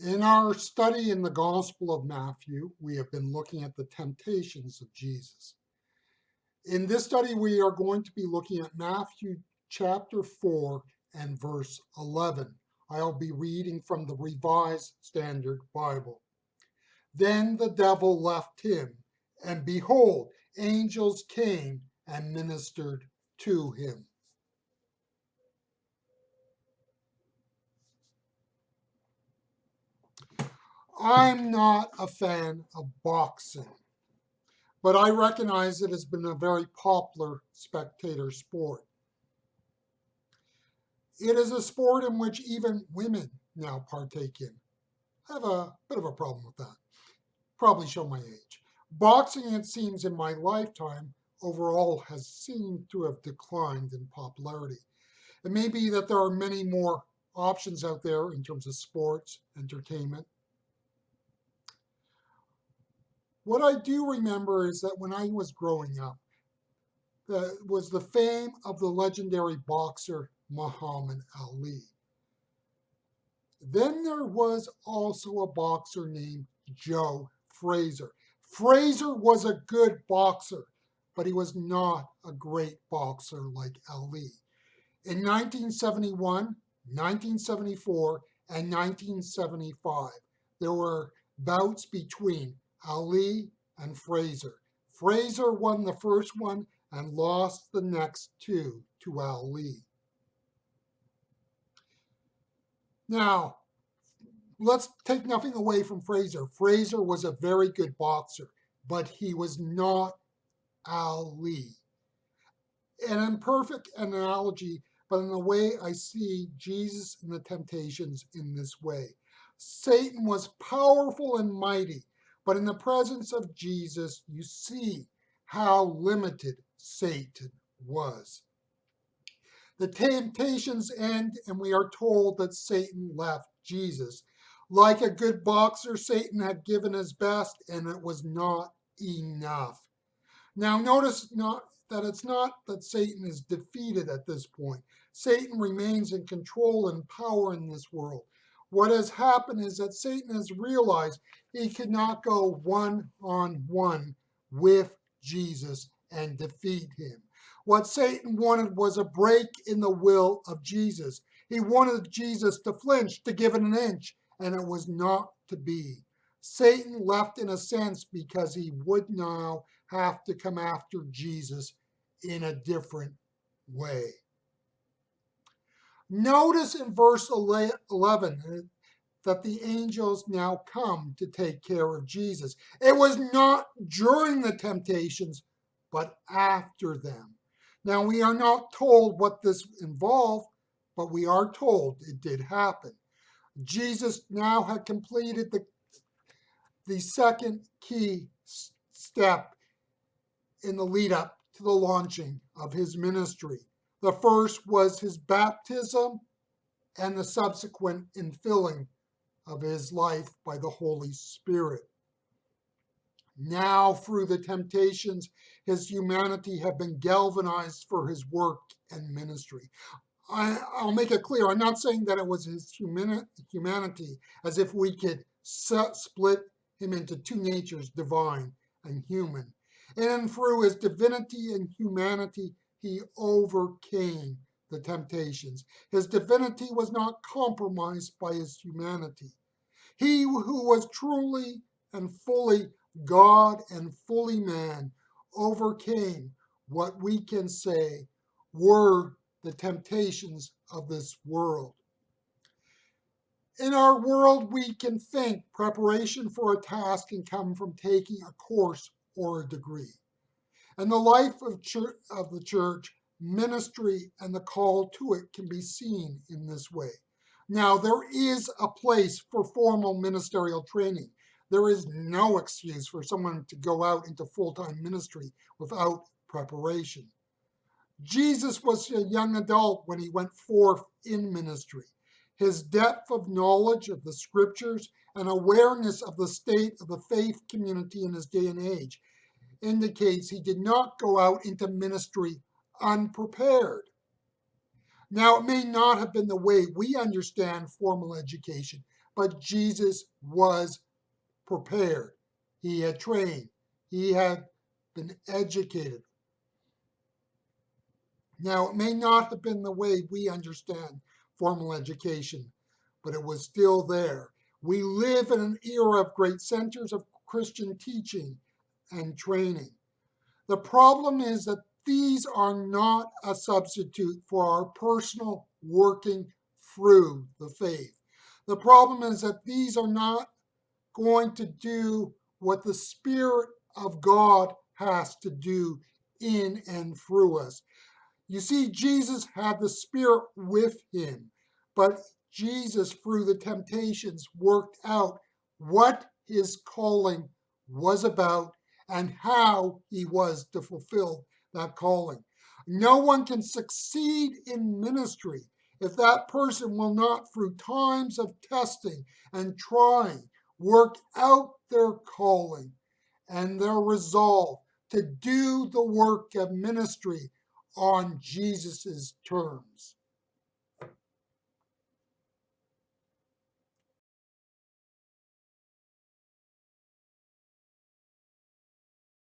In our study in the Gospel of Matthew, we have been looking at the temptations of Jesus. In this study, we are going to be looking at Matthew chapter 4 and verse 11. I'll be reading from the Revised Standard Bible. Then the devil left him, and behold, angels came and ministered to him. I'm not a fan of boxing, but I recognize it has been a very popular spectator sport. It is a sport in which even women now partake in. I have a bit of a problem with that. Probably show my age. Boxing, it seems, in my lifetime overall has seemed to have declined in popularity. It may be that there are many more options out there in terms of sports, entertainment. What I do remember is that when I was growing up, was the fame of the legendary boxer Muhammad Ali. Then there was also a boxer named Joe Frazier. Frazier was a good boxer, but he was not a great boxer like Ali. In 1971, 1974, and 1975, there were bouts between Ali and Frazier. Frazier won the first one and lost the next two to Ali. Now, let's take nothing away from Frazier. Frazier was a very good boxer, but he was not Ali. An imperfect analogy, but in a way I see Jesus and the temptations in this way. Satan was powerful and mighty, but in the presence of Jesus, you see how limited Satan was. The temptations end, and we are told that Satan left Jesus. Like a good boxer, Satan had given his best, and it was not enough. Now, notice that it's not that Satan is defeated at this point. Satan remains in control and power in this world. What has happened is that Satan has realized he could not go one-on-one with Jesus and defeat him. What Satan wanted was a break in the will of Jesus. He wanted Jesus to flinch, to give it an inch, and it was not to be. Satan left in a sense because he would now have to come after Jesus in a different way. Notice in verse 11 that the angels now come to take care of Jesus. It was not during the temptations, but after them. Now, we are not told what this involved, but we are told it did happen. Jesus now had completed the second key step in the lead up to the launching of his ministry. The first was his baptism and the subsequent infilling of his life by the Holy Spirit. Now, through the temptations, his humanity had been galvanized for his work and ministry. I'll make it clear, I'm not saying that it was his humanity as if we could split him into two natures, divine and human. And through his divinity and humanity, he overcame the temptations. His divinity was not compromised by his humanity. He who was truly and fully God and fully man overcame what we can say were the temptations of this world. In our world, we can think preparation for a task can come from taking a course or a degree. And the life of the church, ministry, and the call to it can be seen in this way. Now, there is a place for formal ministerial training. There is no excuse for someone to go out into full-time ministry without preparation. Jesus was a young adult when he went forth in ministry. His depth of knowledge of the scriptures and awareness of the state of the faith community in his day and age indicates he did not go out into ministry unprepared. Now, it may not have been the way we understand formal education, but Jesus was prepared. He had trained. He had been educated. Now, it may not have been the way we understand formal education, but it was still there. We live in an era of great centers of Christian teaching and training. The problem is that these are not a substitute for our personal working through the faith. The problem is that these are not going to do what the Spirit of God has to do in and through us. You see, Jesus had the Spirit with him, but Jesus, through the temptations, worked out what his calling was about and how he was to fulfill that calling. No one can succeed in ministry if that person will not, through times of testing and trying, work out their calling and their resolve to do the work of ministry on Jesus's terms.